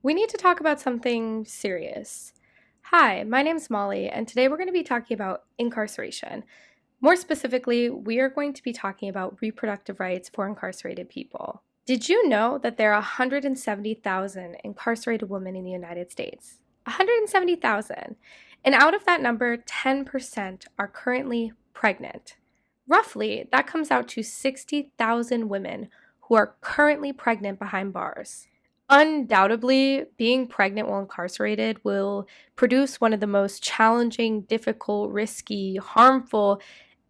We need to talk about something serious. Hi, my name's Molly, and today we're going to be talking about incarceration. More specifically, we are going to be talking about reproductive rights for incarcerated people. Did you know that there are 170,000 incarcerated women in the United States? 170,000. And out of that number, 10% are currently pregnant. Roughly, that comes out to 60,000 women who are currently pregnant behind bars. Undoubtedly, being pregnant while incarcerated will produce one of the most challenging, difficult, risky, harmful,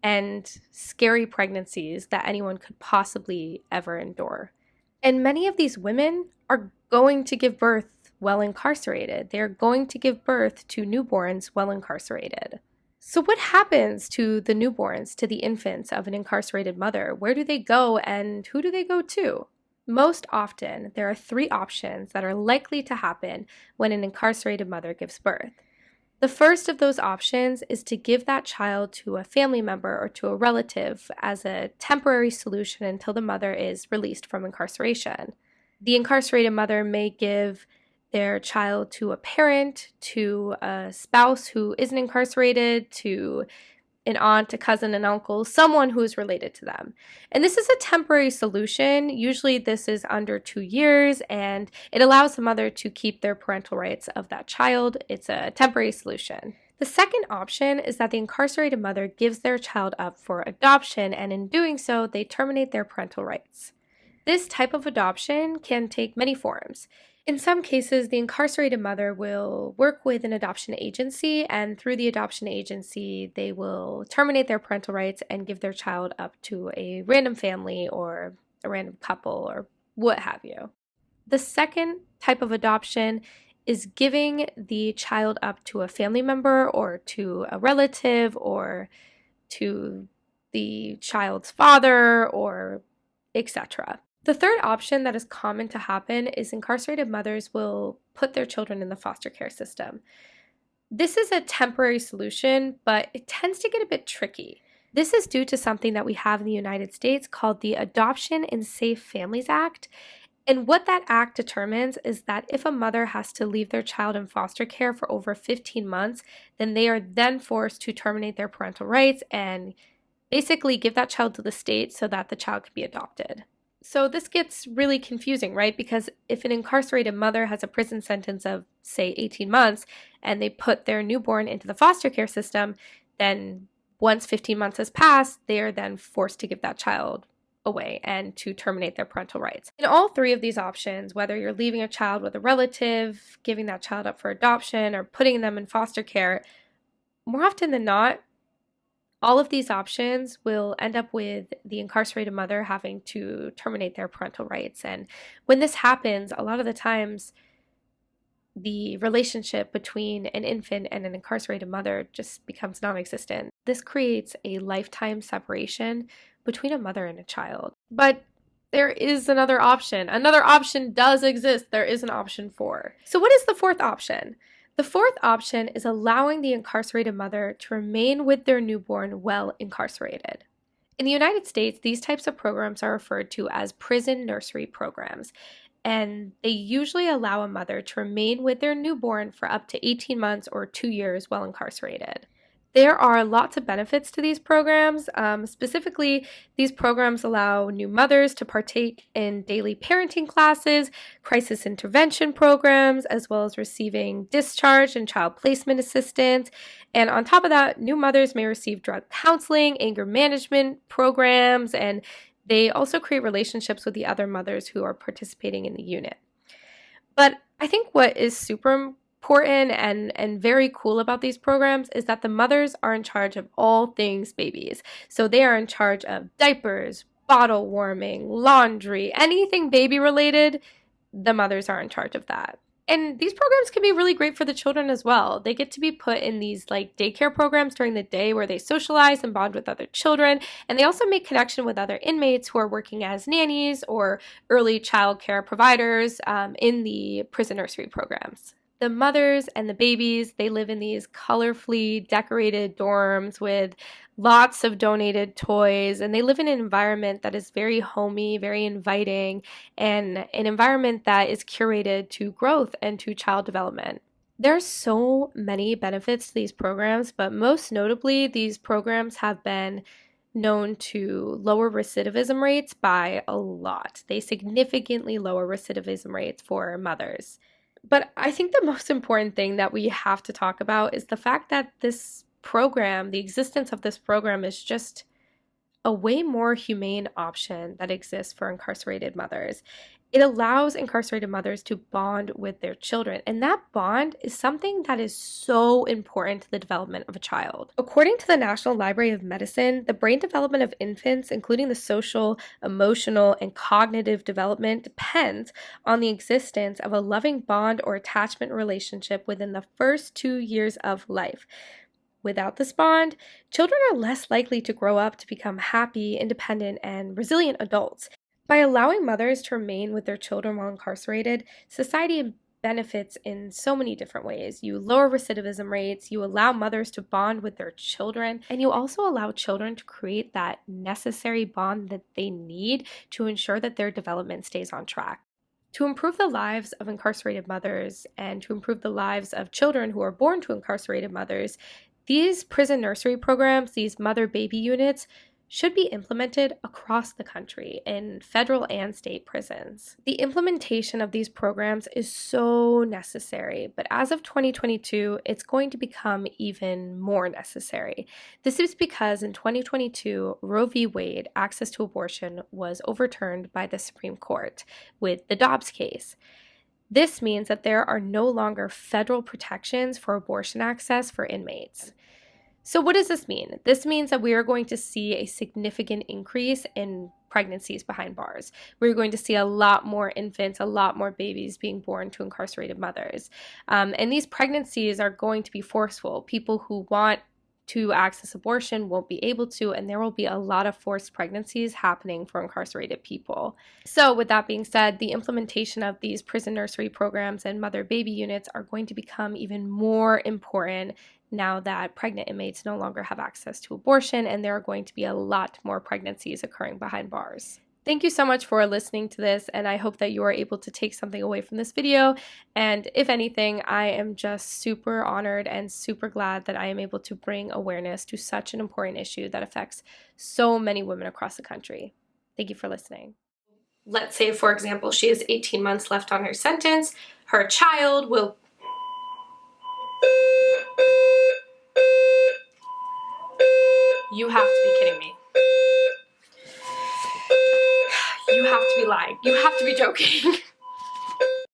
and scary pregnancies that anyone could possibly ever endure. And many of these women are going to give birth while incarcerated. They're going to give birth to newborns while incarcerated. So, what happens to the newborns, to the infants of an incarcerated mother? Where do they go and who do they go to? Most often, there are three options that are likely to happen when an incarcerated mother gives birth. The first of those options is to give that child to a family member or to a relative as a temporary solution until the mother is released from incarceration. The incarcerated mother may give their child to a parent, to a spouse who isn't incarcerated, to an aunt, a cousin, an uncle, someone who is related to them. And this is a temporary solution. Usually this is under 2 years, and it allows the mother to keep their parental rights of that child. It's a temporary solution. The second option is that the incarcerated mother gives their child up for adoption, and in doing so, they terminate their parental rights. This type of adoption can take many forms. In some cases, the incarcerated mother will work with an adoption agency, and through the adoption agency, they will terminate their parental rights and give their child up to a random family or a random couple or what have you. The second type of adoption is giving the child up to a family member or to a relative or to the child's father or etc. The third option that is common to happen is incarcerated mothers will put their children in the foster care system. This is a temporary solution, but it tends to get a bit tricky. This is due to something that we have in the United States called the Adoption and Safe Families Act. And what that act determines is that if a mother has to leave their child in foster care for over 15 months, then they are then forced to terminate their parental rights and basically give that child to the state so that the child can be adopted. So this gets really confusing, right? Because if an incarcerated mother has a prison sentence of, say, 18 months, and they put their newborn into the foster care system, then once 15 months has passed, they are then forced to give that child away and to terminate their parental rights. In all three of these options, whether you're leaving a child with a relative, giving that child up for adoption, or putting them in foster care, more often than not, all of these options will end up with the incarcerated mother having to terminate their parental rights. And when this happens, a lot of the times, the relationship between an infant and an incarcerated mother just becomes non-existent. This creates a lifetime separation between a mother and a child. But there is another option. Another option does exist. There is an option 4. So what is the fourth option? The fourth option is allowing the incarcerated mother to remain with their newborn while incarcerated. In the United States, these types of programs are referred to as prison nursery programs, and they usually allow a mother to remain with their newborn for up to 18 months or 2 years while incarcerated. There are lots of benefits to these programs. Specifically, these programs allow new mothers to partake in daily parenting classes, crisis intervention programs, as well as receiving discharge and child placement assistance. And on top of that, new mothers may receive drug counseling, anger management programs, and they also create relationships with the other mothers who are participating in the unit. But I think what is super important and very cool about these programs is that the mothers are in charge of all things babies. So they are in charge of diapers, bottle warming, laundry, anything baby related, the mothers are in charge of that. And these programs can be really great for the children as well. They get to be put in these like daycare programs during the day where they socialize and bond with other children. And they also make connection with other inmates who are working as nannies or early child care providers in the prison nursery programs. The mothers and the babies, they live in these colorfully decorated dorms with lots of donated toys, and they live in an environment that is very homey, very inviting, and an environment that is curated to growth and to child development. There's so many benefits to these programs, but most notably, these programs have been known to lower recidivism rates by a lot. They significantly lower recidivism rates for mothers. But I think the most important thing that we have to talk about is the fact that this program, the existence of this program, is just a way more humane option that exists for incarcerated mothers. It allows incarcerated mothers to bond with their children, and that bond is something that is so important to the development of a child. According to the National Library of Medicine, the brain development of infants, including the social, emotional, and cognitive development, depends on the existence of a loving bond or attachment relationship within the first 2 years of life. Without this bond, children are less likely to grow up to become happy, independent, and resilient adults. By allowing mothers to remain with their children while incarcerated, society benefits in so many different ways. You lower recidivism rates, you allow mothers to bond with their children, and you also allow children to create that necessary bond that they need to ensure that their development stays on track. To improve the lives of incarcerated mothers and to improve the lives of children who are born to incarcerated mothers, these prison nursery programs, these mother-baby units, should be implemented across the country in federal and state prisons. The implementation of these programs is so necessary, but as of 2022, it's going to become even more necessary. This is because in 2022, Roe v. Wade, access to abortion, was overturned by the Supreme Court with the Dobbs case. This means that there are no longer federal protections for abortion access for inmates. So what does this mean? This means that we are going to see a significant increase in pregnancies behind bars. We're going to see a lot more infants, a lot more babies being born to incarcerated mothers. And these pregnancies are going to be forceful. People who want to access abortion won't be able to, and there will be a lot of forced pregnancies happening for incarcerated people. So with that being said, the implementation of these prison nursery programs and mother-baby units are going to become even more important now that pregnant inmates no longer have access to abortion, and there are going to be a lot more pregnancies occurring behind bars. Thank you so much for listening to this, and I hope that you are able to take something away from this video. And if anything, I am just super honored and super glad that I am able to bring awareness to such an important issue that affects so many women across the country. Thank you for listening. Let's say, for example, she has 18 months left on her sentence. Her child will... You have to be kidding me. You have to be lying. You have to be joking.